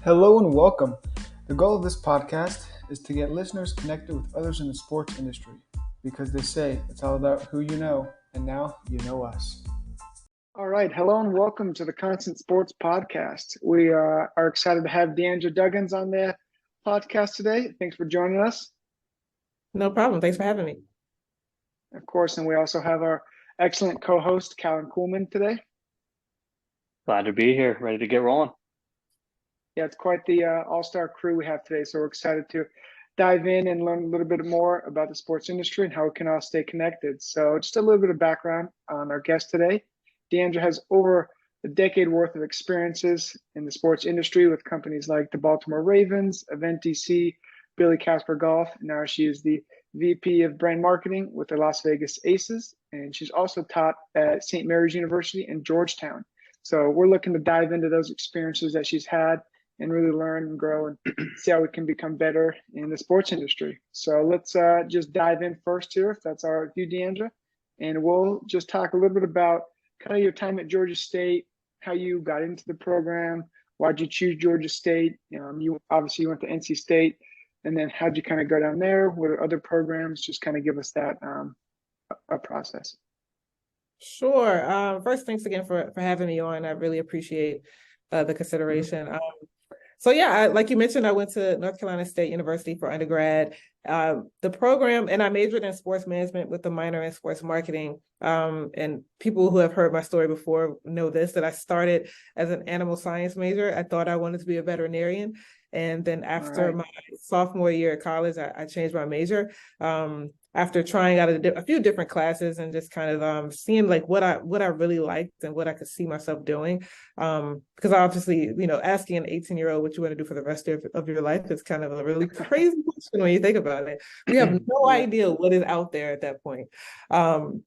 Hello and welcome. The goal of this podcast is to get listeners connected with others in the sports industry because they say it's all about who you know, and now you know us. All right. Hello and welcome to the Constant Sports Podcast. We are excited to have Deandra Duggans on the podcast today. Thanks for joining us. No problem. Thanks for having me. Of course, and we also have our excellent co-host, Callan Kuhlman, today. Glad to be here, ready to get rolling. Yeah, it's quite the all-star crew we have today, so we're excited to dive in and learn a little bit more about the sports industry and how we can all stay connected. So just a little bit of background on our guest today. Deandra has over a decade worth of experiences in the sports industry with companies like the Baltimore Ravens, Event DC, Billy Casper Golf. Now she is the VP of brand marketing with the Las Vegas Aces, and she's also taught at St. Mary's University in Georgetown. So we're looking to dive into those experiences that she's had and really learn and grow and see how we can become better in the sports industry. So let's just dive in first here, if that's all right with you, Deandra. And we'll just talk a little bit about kind of your time at Georgia State, how you got into the program, why'd you choose Georgia State? You obviously went to NC State, and then how'd you kind of go down there? What are other programs? Just kind of give us that a process. Sure. First, thanks again for having me on. I really appreciate the consideration. Like you mentioned, I went to North Carolina State University for undergrad. The program, and I majored in sports management with a minor in sports marketing. And people who have heard my story before know this, that I started as an animal science major. I thought I wanted to be a veterinarian. And then after my sophomore year at college, I changed my major. After trying out a few different classes and just kind of seeing like what I really liked and what I could see myself doing. Because obviously, asking an 18-year-old what you want to do for the rest of your life is kind of a really crazy question when you think about it. We have no idea what is out there at that point.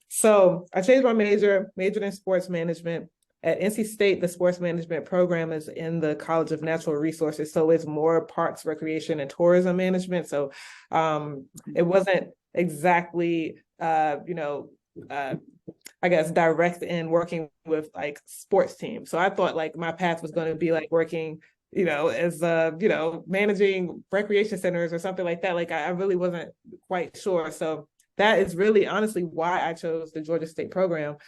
So I changed my majored in sports management. At NC State, the sports management program is in the College of Natural Resources. So it's more parks, recreation, and tourism management. So it wasn't exactly, I guess, direct in working with like sports teams. So I thought like my path was going to be like working, as, managing recreation centers or something like that. Like I really wasn't quite sure. So that is really honestly why I chose the Georgia State program.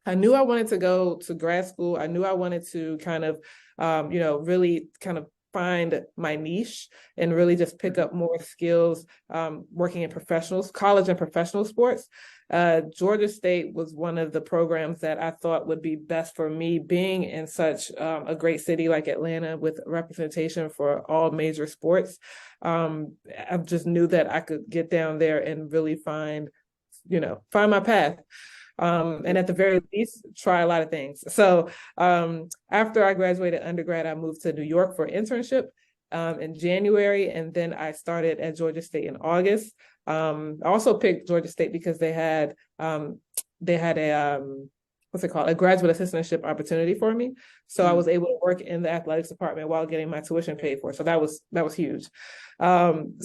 I knew I wanted to go to grad school. I knew I wanted to kind of, really kind of find my niche and really just pick up more skills working in college and professional sports. Georgia State was one of the programs that I thought would be best for me, being in such a great city like Atlanta with representation for all major sports. I just knew that I could get down there and really find my path. And at the very least, try a lot of things. So after I graduated undergrad, I moved to New York for internship in January, and then I started at Georgia State in August. I also picked Georgia State because they had a a graduate assistantship opportunity for me. So I was able to work in the athletics department while getting my tuition paid for. So that was huge. Went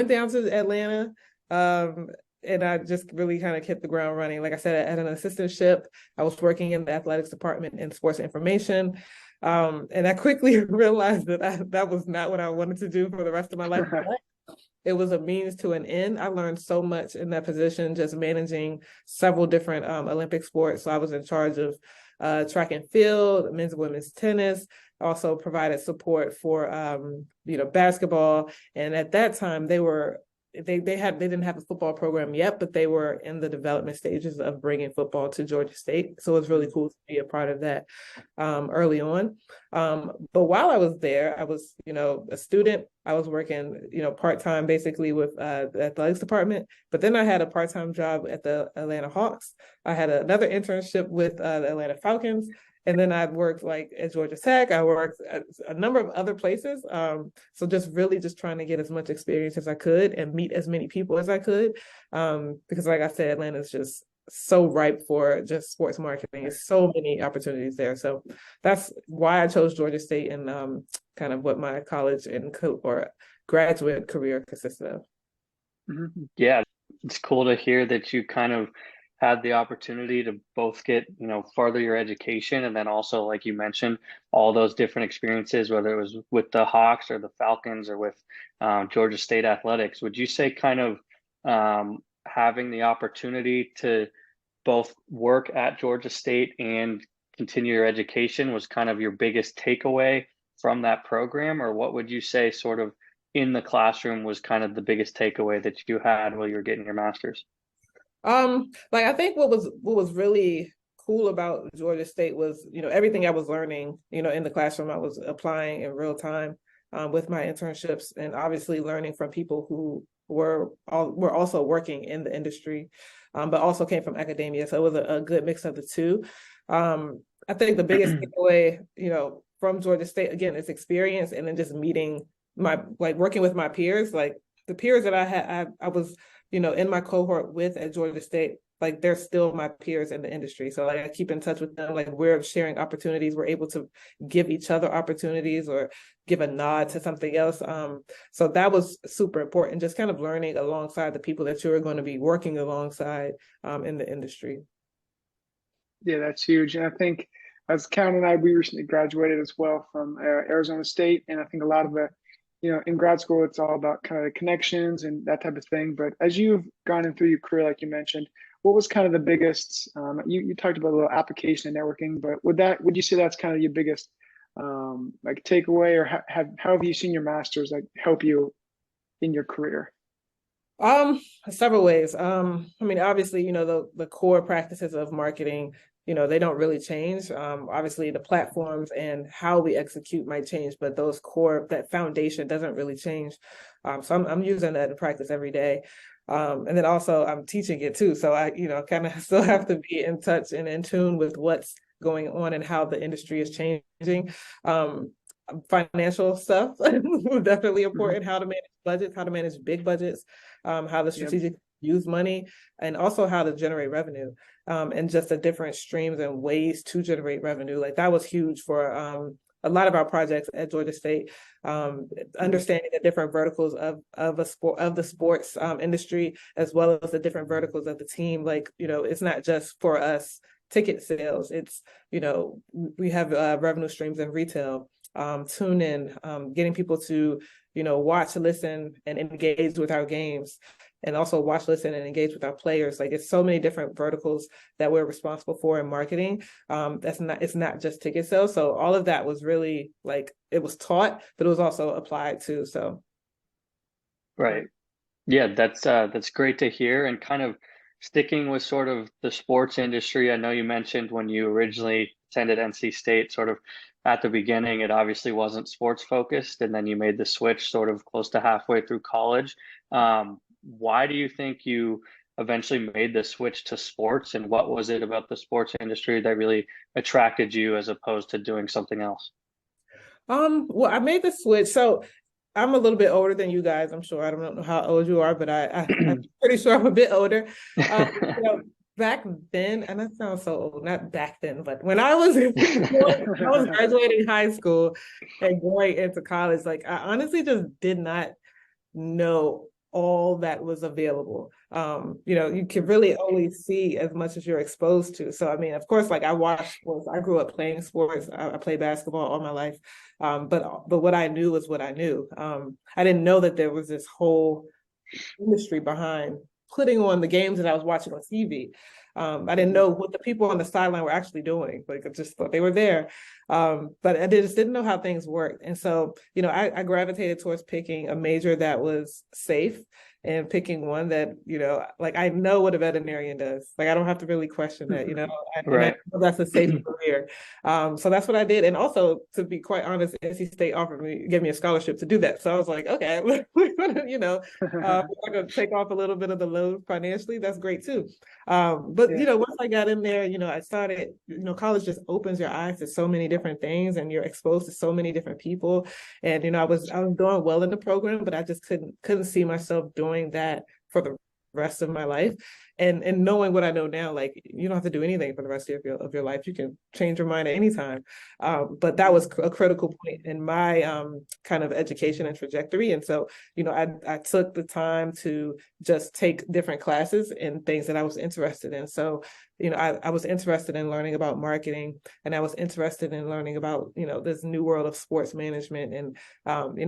down to Atlanta. And I just really kind of hit the ground running. Like I said, at an assistantship, I was working in the athletics department in sports information. And I quickly realized that that was not what I wanted to do for the rest of my life. It was a means to an end. I learned so much in that position, just managing several different Olympic sports. So I was in charge of track and field, men's and women's tennis, also provided support for, basketball. And at that time, they didn't have a football program yet, but they were in the development stages of bringing football to Georgia State. So it was really cool to be a part of that early on. But while I was there, I was, a student. I was working, part-time basically with the athletics department. But then I had a part-time job at the Atlanta Hawks. I had another internship with the Atlanta Falcons. And then I worked like at Georgia Tech. I worked at a number of other places. So just really just trying to get as much experience as I could and meet as many people as I could. Because like I said, Atlanta is just so ripe for just sports marketing. There's so many opportunities there. So that's why I chose Georgia State and kind of what my college or graduate career consisted of. Yeah, it's cool to hear that you kind of had the opportunity to both get, further your education, and then also, like you mentioned, all those different experiences, whether it was with the Hawks or the Falcons or with Georgia State athletics, would you say kind of having the opportunity to both work at Georgia State and continue your education was kind of your biggest takeaway from that program? Or what would you say sort of in the classroom was kind of the biggest takeaway that you had while you were getting your master's? Like I think what was really cool about Georgia State was, everything I was learning, in the classroom, I was applying in real time with my internships, and obviously learning from people who were also working in the industry, but also came from academia. So it was a good mix of the two. I think the biggest takeaway, from Georgia State, again, is experience, and then just meeting working with my peers, like the peers that I was, in my cohort with at Georgia State, like they're still my peers in the industry. So like I keep in touch with them, like we're sharing opportunities, we're able to give each other opportunities or give a nod to something else. So that was super important, just kind of learning alongside the people that you're going to be working alongside in the industry. Yeah, that's huge. And I think as Count and I, we recently graduated as well from Arizona State. And I think a lot of the, in grad school, it's all about kind of the connections and that type of thing. But as you've gone in through your career, like you mentioned, what was kind of the biggest, you talked about a little application and networking, but would you say that's kind of your biggest like takeaway, or how have you seen your masters like help you in your career? Several ways. I mean, obviously, the core practices of marketing, they don't really change. Obviously the platforms and how we execute might change, but that foundation doesn't really change. So I'm using that in practice every day. And then also I'm teaching it too. So I, kind of still have to be in touch and in tune with what's going on and how the industry is changing. Financial stuff definitely important. How to manage budgets, how to manage big budgets, how to strategically use money, and also how to generate revenue, and just the different streams and ways to generate revenue. Like that was huge for a lot of our projects at Georgia State. Understanding the different verticals of the sports industry, as well as the different verticals of the team. Like, it's not just for us ticket sales. It's, we have revenue streams in retail, tune in, getting people to, watch, listen, and engage with our games, and also watch, listen, and engage with our players. Like it's so many different verticals that we're responsible for in marketing. It's not just ticket sales. So all of that was really like, it was taught, but it was also applied too. So. Right. Yeah, that's great to hear. And kind of sticking with sort of the sports industry, I know you mentioned when you originally attended NC State, sort of at the beginning, it obviously wasn't sports focused, and then you made the switch sort of close to halfway through college. Why do you think you eventually made the switch to sports, and what was it about the sports industry that really attracted you as opposed to doing something else? Well, I made the switch. So I'm a little bit older than you guys, I'm sure. I don't know how old you are, but I'm pretty sure I'm a bit older. Back then, and that sounds so old, not back then, but when I was graduating high school and going into college, like I honestly just did not know all that was available. You can really only see as much as you're exposed to. So I mean, of course, like I watched sports. I grew up playing sports. I played basketball all my life. But what I knew was what I knew. I didn't know that there was this whole industry behind putting on the games that I was watching on TV. I didn't know what the people on the sideline were actually doing. Like I just thought they were there. But I just didn't know how things worked. And so, I gravitated towards picking a major that was safe, and picking one that, like I know what a veterinarian does. Like I don't have to really question that, Right. I know that's a safe career. So that's what I did. And also, to be quite honest, NC State gave me a scholarship to do that. So I was like, okay, we're gonna, we're gonna take off a little bit of the load financially. That's great too. But once I got in there, I started, college just opens your eyes to so many different things, and you're exposed to so many different people. And I was doing well in the program, but I just couldn't see myself doing that for the rest of my life. And knowing what I know now, like you don't have to do anything for the rest of your life. You can change your mind at any time. But that was a critical point in my kind of education and trajectory. And so, I took the time to just take different classes in things that I was interested in. So, I was interested in learning about marketing, and I was interested in learning about, this new world of sports management. And,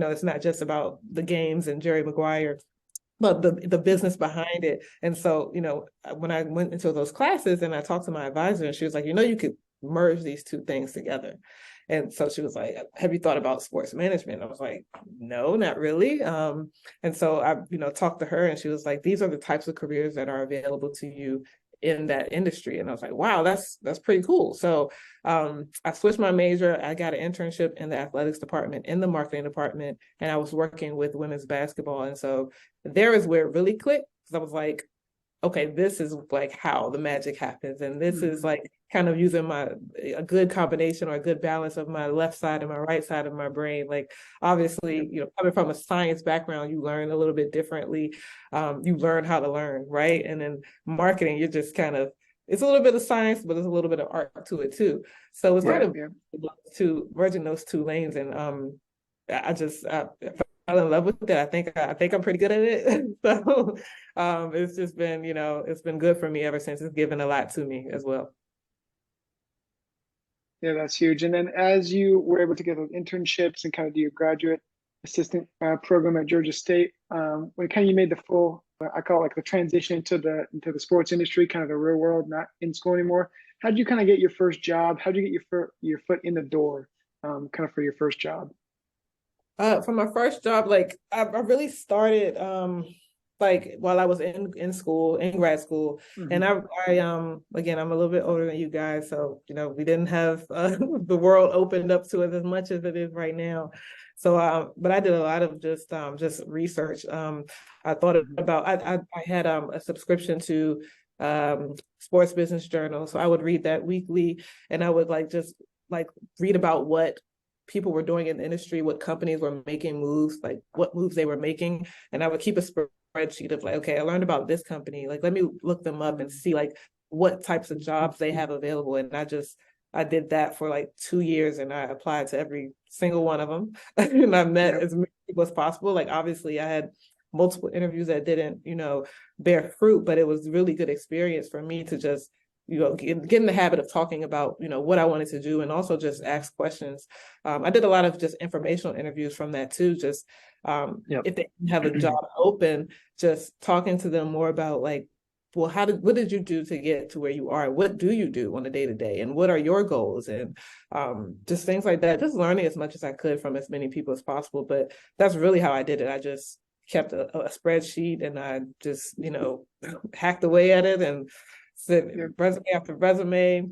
it's not just about the games and Jerry Maguire, but the business behind it. And so, when I went into those classes and I talked to my advisor, and she was like, you could merge these two things together. And so she was like, have you thought about sports management? I was like, no, not really. And so I, talked to her, and she was like, these are the types of careers that are available to you in that industry. And I was like, wow, that's pretty cool. So I switched my major. I got an internship in the athletics department, in the marketing department, and I was working with women's basketball. And so there is where it really clicked, because I was like, okay, this is like how the magic happens. And this is like kind of using a good combination or a good balance of my left side and my right side of my brain. Like, obviously, coming from a science background, you learn a little bit differently. You learn how to learn, right? And then marketing, you're just kind of, it's a little bit of science, but there's a little bit of art to it too. So it's kind of merging those two lanes. And I fell in love with it. I think I'm pretty good at it. So it's just been, it's been good for me ever since. It's given a lot to me as well. Yeah, that's huge. And then as you were able to get those internships and kind of do your graduate assistant program at Georgia State, when kind of you made the full, I call it like the transition into the sports industry, kind of the real world, not in school anymore. How did you kind of get your first job? How did you get your foot in the door, kind of for your first job? For my first job, like I really started like while I was in school, in grad school. And I again, I'm a little bit older than you guys, so we didn't have the world opened up to us as much as it is right now. So but I did a lot of just research. I thought about I had a subscription to Sports Business Journal, so I would read that weekly, and I would just read about what people were doing in the industry, what companies were making moves, like what moves they were making. And I would keep a spreadsheet of like, okay, I learned about this company. Like, let me look them up and see like what types of jobs they have available. And I did that for like 2 years, and I applied to every single one of them. And I met as many people as possible. Like, obviously I had multiple interviews that didn't, bear fruit, but it was really good experience for me to just get in the habit of talking about, what I wanted to do, and also just ask questions. I did a lot of just informational interviews from that too, just if they have a job open, just talking to them more about like, well, what did you do to get to where you are? What do you do on a day-to-day? And what are your goals? And just things like that, just learning as much as I could from as many people as possible. But that's really how I did it. I just kept a spreadsheet, and I just, hacked away at it, and resume after resume,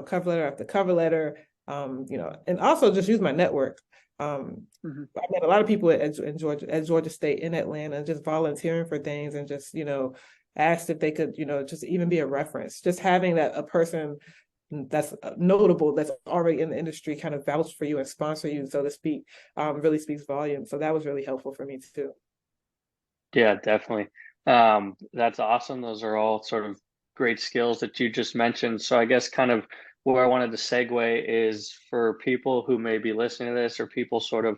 cover letter after cover letter, and also just use my network. I met a lot of people at Georgia State in Atlanta, just volunteering for things, and just, asked if they could, just even be a reference. Just having that a person that's notable, that's already in the industry, kind of vouch for you and sponsor you, so to speak, really speaks volumes. So that was really helpful for me too. Yeah, definitely. That's awesome. Those are all sort of great skills that you just mentioned. So I guess kind of where I wanted to segue is for people who may be listening to this, or people sort of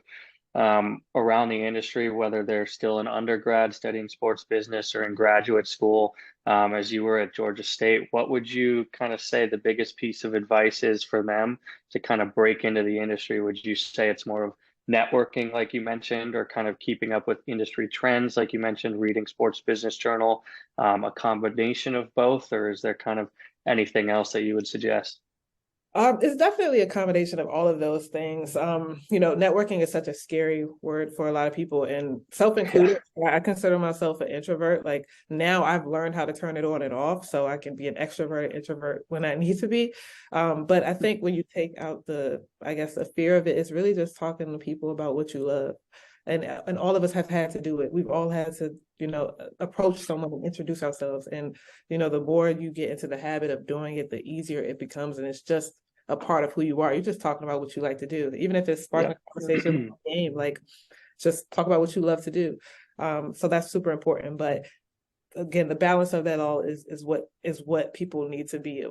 around the industry, whether they're still in undergrad studying sports business or in graduate school, as you were at Georgia State, what would you kind of say the biggest piece of advice is for them to kind of break into the industry? Would you say it's more of networking, like you mentioned, or kind of keeping up with industry trends, like you mentioned, reading Sports Business Journal, a combination of both, or is there kind of anything else that you would suggest? It's definitely a combination of all of those things. Networking is such a scary word for a lot of people, and self-included. I consider myself an introvert. Like, now I've learned how to turn it on and off, so I can be an extrovert, introvert when I need to be. But I think when you take out the fear of it, it's really just talking to people about what you love. And all of us have had to do it. We've all had to, approach someone and introduce ourselves. And, the more you get into the habit of doing it, the easier it becomes. And it's just a part of who you are. You're just talking about what you like to do. Even if it's sparking a conversation about a game, like, just talk about what you love to do. So that's super important. But again, the balance of that all is what people need to be.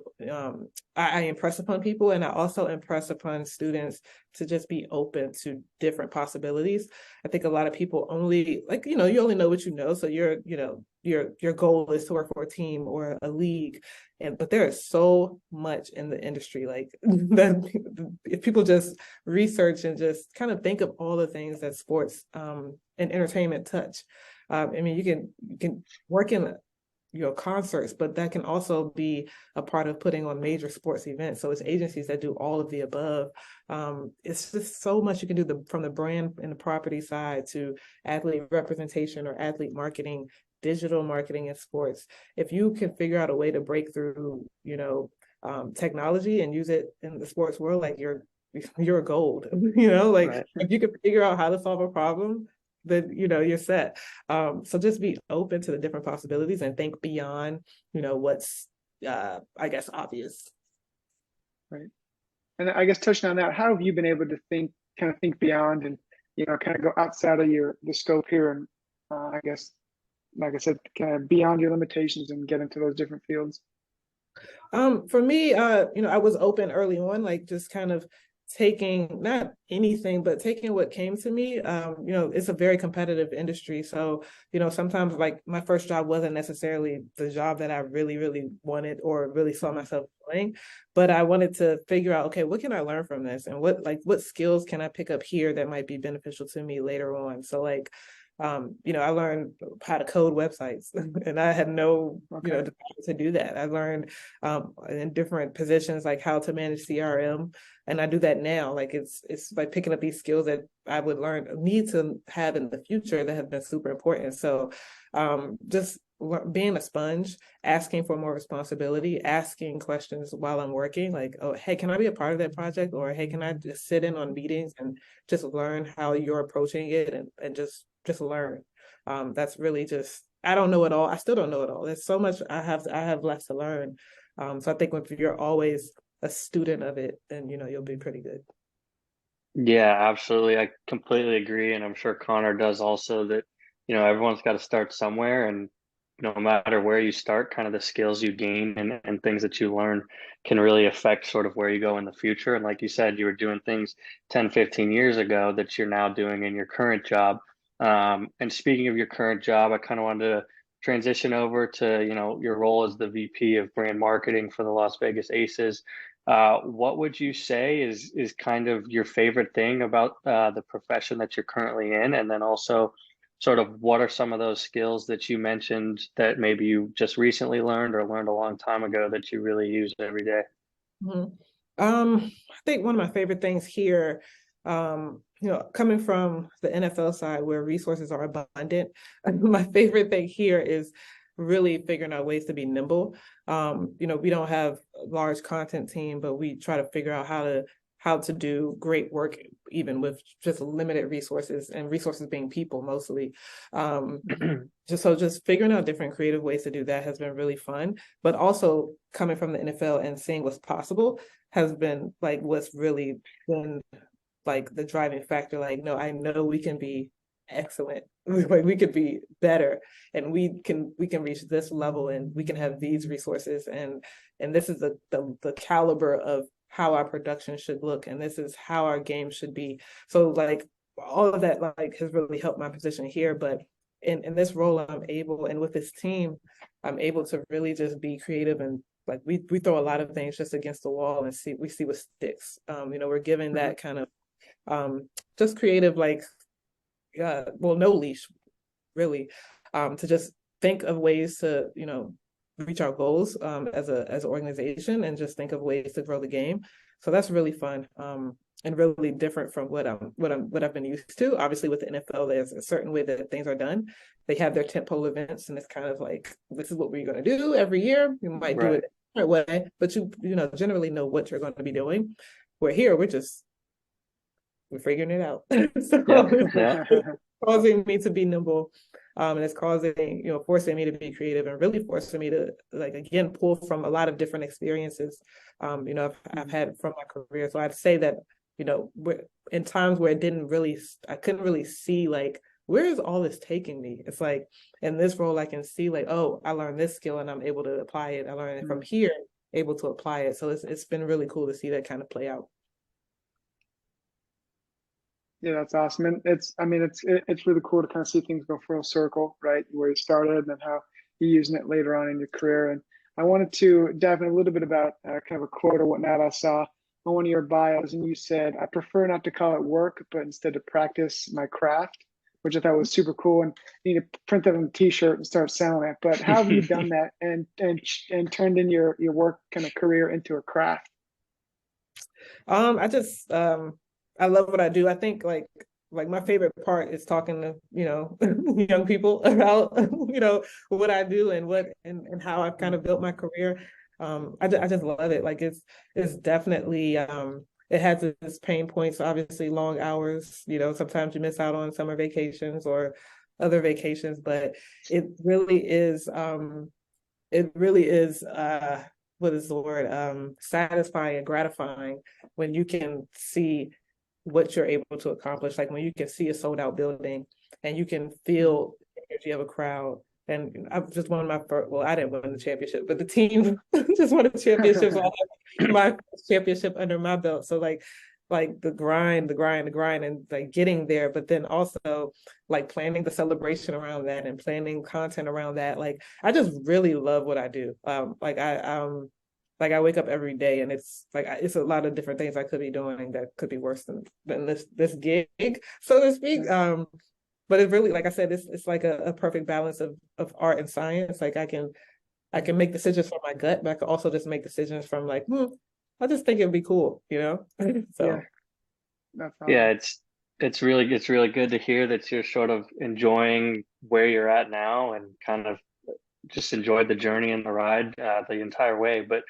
I impress upon people, and I also impress upon students to just be open to different possibilities. I think a lot of people only, like, you only know what you know. So your goal is to work for a team or a league, but there is so much in the industry, like that if people just research and just kind of think of all the things that sports and entertainment touch. I mean, you can work in concerts, but that can also be a part of putting on major sports events. So it's agencies that do all of the above. It's just so much you can do from the brand and the property side to athlete representation or athlete marketing, digital marketing in sports. If you can figure out a way to break through, technology and use it in the sports world, like you're gold. Like Right. if you can figure out how to solve a problem, then you're set. So just be open to the different possibilities and think beyond what's I guess obvious. Right. And I guess touching on that, how have you been able to think beyond and kind of go outside of the scope here and I guess, like I said, kind of beyond your limitations and get into those different fields? For me, I was open early on, like just kind of taking not anything, but taking what came to me. It's a very competitive industry. So, sometimes like my first job wasn't necessarily the job that I really, really wanted or really saw myself doing, but I wanted to figure out, okay, what can I learn from this? And what skills can I pick up here that might be beneficial to me later on? So like, I learned how to code websites and I had no, Okay. desire to do that. I learned in different positions, like how to manage CRM. And I do that now. Like it's like picking up these skills that I would need to have in the future that have been super important. So just being a sponge, asking for more responsibility, asking questions while I'm working, like, oh, hey, can I be a part of that project? Or hey, can I just sit in on meetings and just learn how you're approaching it and just learn. That's really just, I don't know it all. I still don't know it all. There's so much I have left to learn. So I think if you're always a student of it, then you'll be pretty good. Yeah, absolutely. I completely agree. And I'm sure Connor does also that, everyone's got to start somewhere. And no matter where you start, kind of the skills you gain and things that you learn can really affect sort of where you go in the future. And like you said, you were doing things 10, 15 years ago that you're now doing in your current job. And speaking of your current job, I kind of wanted to transition over to, your role as the VP of brand marketing for the Las Vegas Aces. What would you say is kind of your favorite thing about the profession that you're currently in? And then also sort of what are some of those skills that you mentioned that maybe you just recently learned or learned a long time ago that you really use every day? Mhm. I think one of my favorite things here, coming from the NFL side where resources are abundant, my favorite thing here is really figuring out ways to be nimble. We don't have a large content team, but we try to figure out how to do great work even with just limited resources, and resources being people mostly. Just figuring out different creative ways to do that has been really fun. But also coming from the NFL and seeing what's possible has been like what's really been like the driving factor. Like, no, I know we can be excellent. Like we could be better, and we can reach this level, and we can have these resources, and this is the caliber of how our production should look, and this is how our game should be. So like all of that like has really helped my position here. But in this role, and with this team, I'm able to really just be creative, and like we throw a lot of things just against the wall and see what sticks. We're given that kind of just creative, like no leash really, to just think of ways to reach our goals as an organization, and just think of ways to grow the game. So that's really fun, and really different from what I've been used to. Obviously, with the NFL, there's a certain way that things are done. They have their tentpole events, and it's kind of like, this is what we're going to do every year. You might do Right. it a different way, but you generally know what you're going to be doing. Where here, we're figuring it out. So Yeah. Yeah. it's causing me to be nimble. And it's causing, forcing me to be creative, and really forcing me to, like, again, pull from a lot of different experiences, I've had from my career. So I'd say that, we're in times where I couldn't really see like where is all this taking me? It's like in this role, I can see like, oh, I learned this skill and I'm able to apply it. I learned it from here, able to apply it. So it's been really cool to see that kind of play out. Yeah, that's awesome. And it's really cool to kind of see things go full circle, right? Where you started and how you're using it later on in your career. And I wanted to dive in a little bit about kind of a quote or whatnot I saw on one of your bios, and you said, "I prefer not to call it work, but instead to practice my craft," which I thought was super cool. And you need to print that on a T-shirt and start selling it. But how have you done that and turned in your work kind of career into a craft? I just I love what I do. I think like my favorite part is talking to, young people about, what I do and and how I've kind of built my career. I just love it. Like it's definitely it has its pain points, obviously long hours, sometimes you miss out on summer vacations or other vacations, but it really is what is the word? Satisfying and gratifying when you can see what you're able to accomplish. Like when you can see a sold out building and you can feel the energy of a crowd. And I just won my first, well, I didn't win the championship, but the team just won the championship. So I have my championship under my belt. So like the grind, and like getting there, but then also like planning the celebration around that and planning content around that. Like I just really love what I do. Like I wake up every day and it's like it's a lot of different things I could be doing that could be worse than this gig, so to speak. But it really, like I said, it's like a perfect balance of art and science. Like I can make decisions from my gut, but I can also just make decisions from like, I just think it'd be cool, So Yeah, that's awesome. Yeah, it's really good to hear that you're sort of enjoying where you're at now and kind of just enjoyed the journey and the ride the entire way. But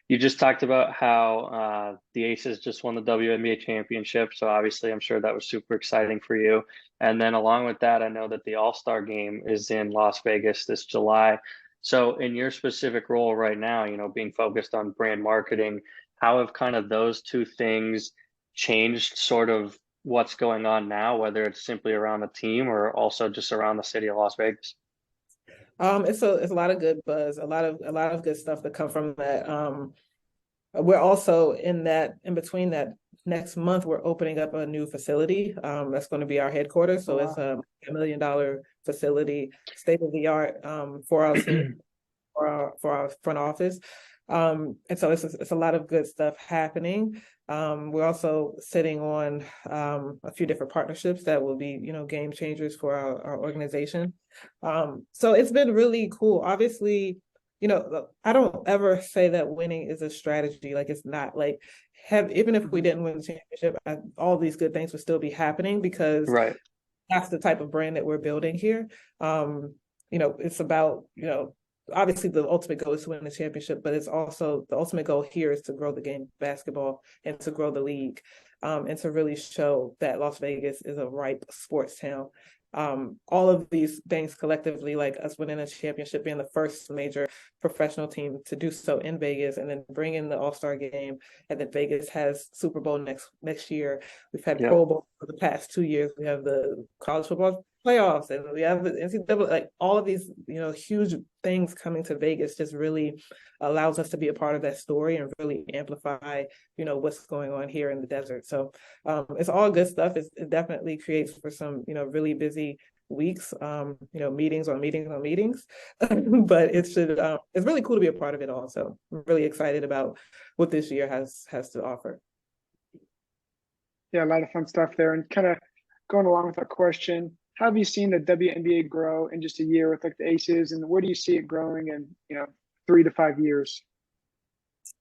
you just talked about how the Aces just won the WNBA championship. So obviously, I'm sure that was super exciting for you. And then along with that, I know that the All-Star game is in Las Vegas this July. So in your specific role right now, being focused on brand marketing, how have kind of those two things changed sort of what's going on now, whether it's simply around the team or also just around the city of Las Vegas? it's a lot of good buzz, a lot of good stuff that come from that. We're also in between that next month, we're opening up a new facility. That's going to be our headquarters. So it's a $1 million facility, state of the art, for our team, for our front office. And so it's a lot of good stuff happening. We're also sitting on a few different partnerships that will be, game changers for our organization. So it's been really cool. Obviously, I don't ever say that winning is a strategy. Like it's not. Like even if we didn't win the championship, all these good things would still be happening because Right. that's the type of brand that we're building here. It's about, obviously the ultimate goal is to win the championship, but it's also the ultimate goal here is to grow the game of basketball and to grow the league, and to really show that Las Vegas is a ripe sports town. All of these things collectively, like us winning a championship, being the first major professional team to do so in Vegas, and then bring in the All-Star game, and then Vegas has Super Bowl next year. We've had Pro Bowl for the past 2 years. We have the college football playoffs, and we have the NCAA. Like all of these, huge things coming to Vegas just really allows us to be a part of that story and really amplify, what's going on here in the desert. So it's all good stuff. It definitely creates for some, really busy weeks, meetings on meetings on meetings, but it's really cool to be a part of it all. So I'm really excited about what this year has to offer. Yeah, a lot of fun stuff there. And kind of going along with that question, how have you seen the WNBA grow in just a year with like the Aces, and where do you see it growing in 3 to 5 years?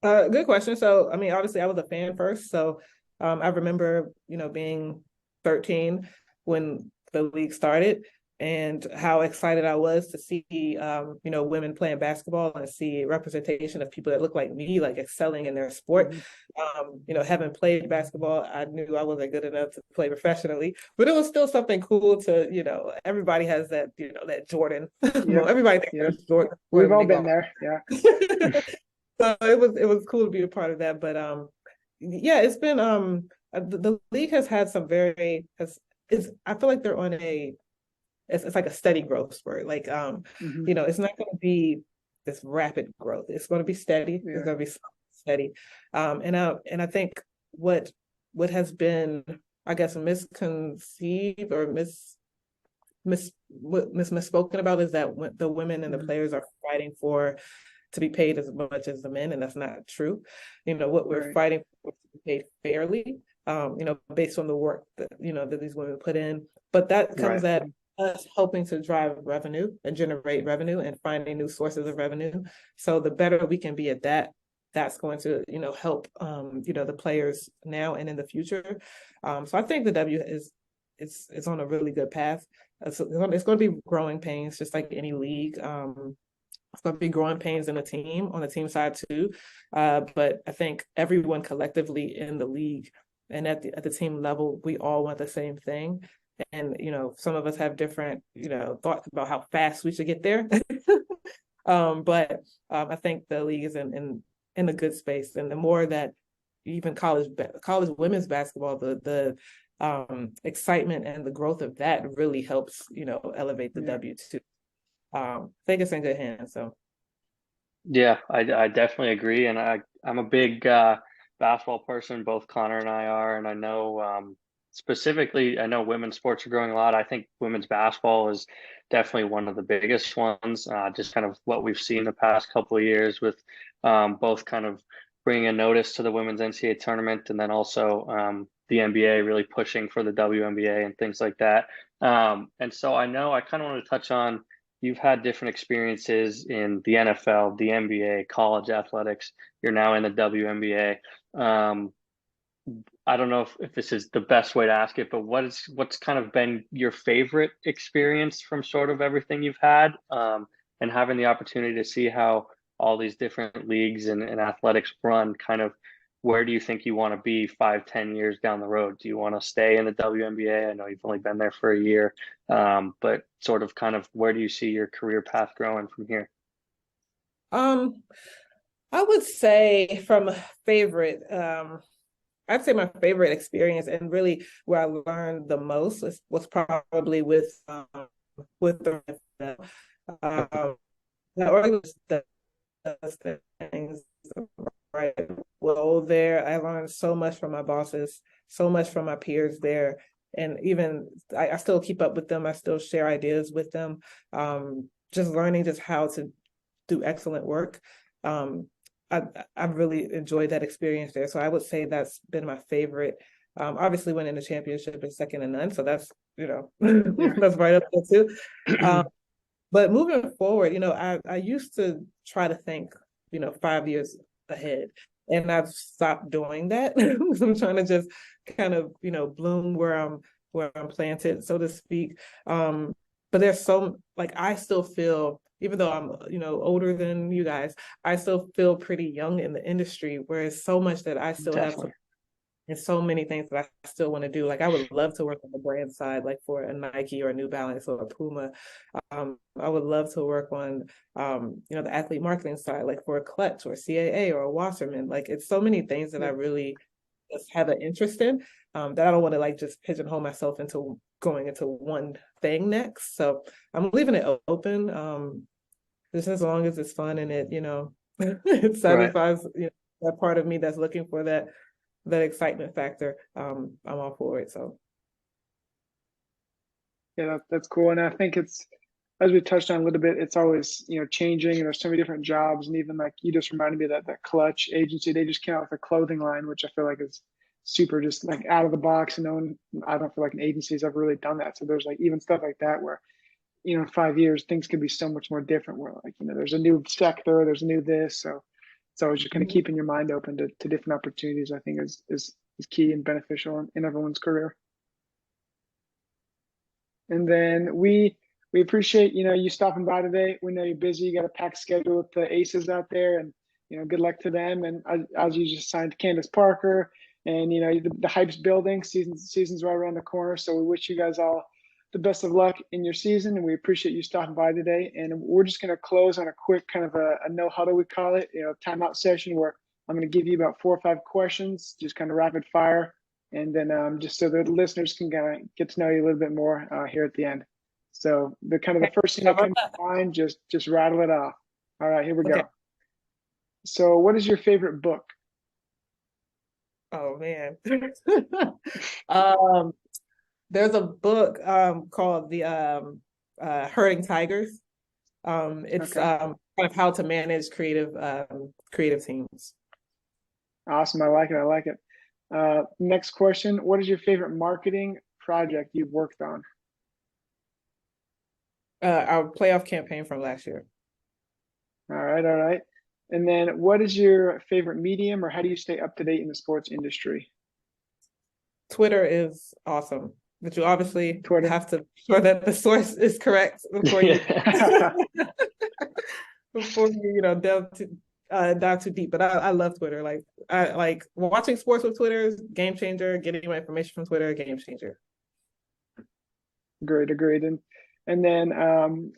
Good question. So, I mean, obviously, I was a fan first. So, I remember, being 13 when the league started, and how excited I was to see, women playing basketball and see representation of people that look like me, like excelling in their sport. Having played basketball, I knew I wasn't good enough to play professionally, but it was still something cool to, everybody has that, that Jordan. Well, everybody thinks there's Jordan. We've all been there. Yeah. So it was cool to be a part of that. But yeah, it's been the league has had some I feel like they're on it's like a steady growth spurt. Like Hmm. it's not going to be this rapid growth. It's going to be steady. It's Yeah. going to be steady. And I think what has been, I guess, misconceived or misspoken about is that the women and the Hmm. players are fighting for to be paid as much as the men, and that's not true. What we're Right. fighting for to be paid fairly, based on the work that these women put in. But that comes Right. at us helping to drive revenue and generate revenue and finding new sources of revenue. So the better we can be at that, that's going to, help, the players now and in the future. So I think the W is it's on a really good path. It's going to be growing pains, just like any league. It's going to be growing pains in the team on the team side too. But I think everyone collectively in the league and at the team level, we all want the same thing. And some of us have different thoughts about how fast we should get there. But I think the league is in a good space, and the more that even college women's basketball, the excitement and the growth of that really helps elevate the Yeah. W too. I think it's in good hands. So Yeah, I definitely agree, and I'm a big basketball person. Both Connor and I are, and I know specifically, I know women's sports are growing a lot. I think women's basketball is definitely one of the biggest ones. Just kind of what we've seen the past couple of years with both kind of bringing a notice to the women's NCAA tournament, and then also the NBA really pushing for the WNBA and things like that. And so I know I kind of want to touch on. You've had different experiences in the NFL, the NBA, college athletics. You're now in the WNBA. I don't know if this is the best way to ask it, but what's kind of been your favorite experience from sort of everything you've had, and having the opportunity to see how all these different leagues and athletics run, kind of where do you think you want to be 5, 10 years down the road? Do you want to stay in the WNBA? I know you've only been there for a year, but sort of kind of where do you see your career path growing from here? um I would say from a favorite, I'd say my favorite experience and really where I learned the most was probably with the um, the organization does things right well there. I learned so much from my bosses, so much from my peers there. And even I still keep up with them. I still share ideas with them. Just learning just how to do excellent work. Um, I I've really enjoyed that experience there. So I would say that's been my favorite. Obviously winning the championship is second to none. So that's, Yeah. that's right up there too. Um, but moving forward, I used to try to think, 5 years ahead. And I've stopped doing that. I'm trying to just kind of, bloom where I'm planted, so to speak. But there's so like I still feel, even though I'm, older than you guys, I still feel pretty young in the industry, whereas so much that I still have to Definitely. and so many things that I still want to do. Like I would love to work on the brand side, like for a Nike or a New Balance or a Puma. I would love to work on, the athlete marketing side, like for a Clutch or CAA or a Wasserman. Like it's so many things that I Yeah. really just have an interest in, that I don't want to like just pigeonhole myself into going into one thing next. So I'm leaving it open, just as long as it's fun and it Right. satisfies, that part of me that's looking for that excitement factor. I'm all for it. So Yeah, that's cool. And I think it's, as we touched on a little bit, it's always, changing. And there's so many different jobs. And even like you just reminded me of that Clutch agency, they just came out with a clothing line, which I feel like is super just like out of the box. And no one, I don't feel like an agency's ever really done that. So there's like even stuff like that where, in 5 years, things could be so much more different where like, there's a new sector, there's a new this. So it's always just kind of keeping your mind open to different opportunities, I think is key and beneficial in everyone's career. And then we appreciate you stopping by today. We know you're busy. You got a packed schedule with the Aces out there, and good luck to them. And as you just signed Candace Parker, and the hype's building. Season's right around the corner, so we wish you guys all the best of luck in your season, and we appreciate you stopping by today. And we're just gonna close on a quick kind of a no huddle, we call it, timeout session where I'm gonna give you about 4 or 5 questions, just kind of rapid fire, and then just so the listeners can kind of get to know you a little bit more here at the end. So the kind of the first thing How that about comes that? to mind, just rattle it off. All right, here we Okay. go. So what is your favorite book? Oh man. Um, there's a book called the Herding Tigers. It's Okay, kind of how to manage creative teams. awesome. I like it. I like it. Next question. What is your favorite marketing project you've worked on? Our playoff campaign from last year. All right, all right. And then what is your favorite medium or how do you stay up to date in the sports industry? Twitter is awesome, but you obviously Twitter. have to be sure that the source is correct before you Yeah. before you dive too deep. But I love Twitter. Like I like watching sports with Twitter is game changer. Getting my information from Twitter, game changer. Agreed, agreed. And then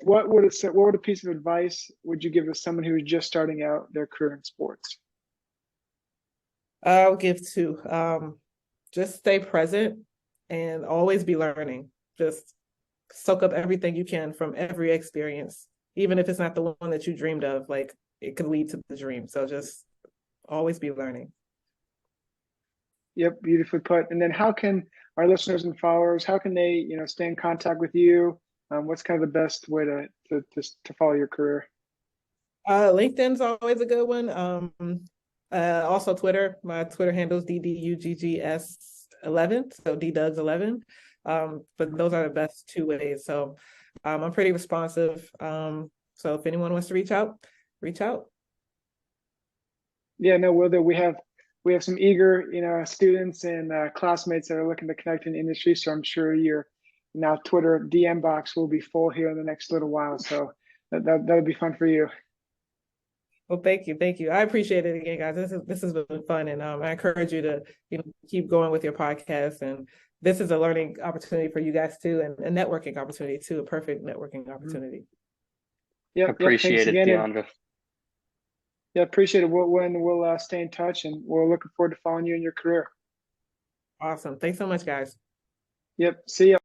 what would a piece of advice would you give to someone who is just starting out their career in sports? I'll give two. Just stay present and always be learning. Just soak up everything you can from every experience, even if it's not the one that you dreamed of. Like it could lead to the dream. So just always be learning. Yep, beautifully put. And then how can our listeners and followers, how can they, stay in contact with you? What's kind of the best way to follow your career? LinkedIn's always a good one. Also Twitter. My Twitter handle is DDUGGS11, so DDugs11. But those are the best two ways. So I'm pretty responsive. So if anyone wants to reach out, reach out. Yeah, no, will do. We have some eager, students and classmates that are looking to connect in the industry. So I'm sure your now Twitter DM box will be full here in the next little while. So that'll be fun for you. Well, thank you, thank you. I appreciate it again, guys. This has been fun, and I encourage you to keep going with your podcast. And this is a learning opportunity for you guys too, and a networking opportunity too, a perfect networking opportunity. Yep, yep. Thanks Appreciate it, again, and Deandra. yeah, appreciate it. We'll stay in touch, and we're looking forward to following you in your career. Awesome. Thanks so much, guys. Yep. See ya.